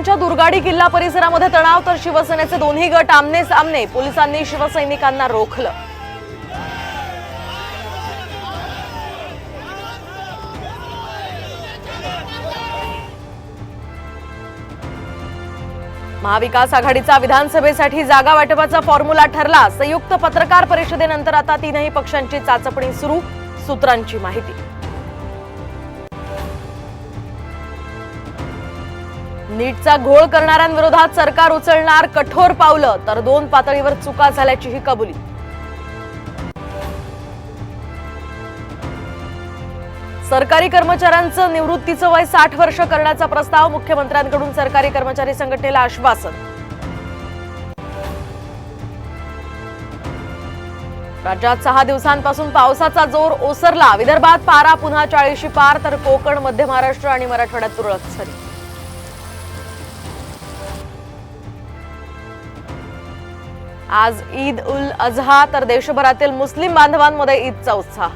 शिवसेनेच्या दुर्गाडी किल्ला परिसरामध्ये तणाव तर शिवसेनेचे दोन्ही गट आमने सामने। पोलिसांनी शिवसैनिकांना रोखलं। महाविकास आघाडीचा विधानसभेसाठी जागा वाटपाचा फॉर्म्युला ठरला। संयुक्त पत्रकार परिषदेनंतर आता तीनही पक्षांची चाचपणी सुरू। सूत्रांची माहिती। नीटचा घोळ करणाऱ्यांविरोधात सरकार उचलणार कठोर पावलं, तर 2 पातळीवर चुका झाल्याचीही कबुली। सरकारी कर्मचाऱ्यांचं निवृत्तीचं वय 60 वर्ष करण्याचा प्रस्ताव। मुख्यमंत्र्यांकडून सरकारी कर्मचारी संघटनेला आश्वासन। राज्यात 6 दिवसांपासून पावसाचा जोर ओसरला। विदर्भात पारा पुन्हा 40शी पार, तर कोकण, मध्य महाराष्ट्र आणि मराठवाड्यात तुरळक सरी। आज ईद उल अजहा, तर देशभरातील मुस्लिम बांधवांमध्ये ईदचा उत्साह।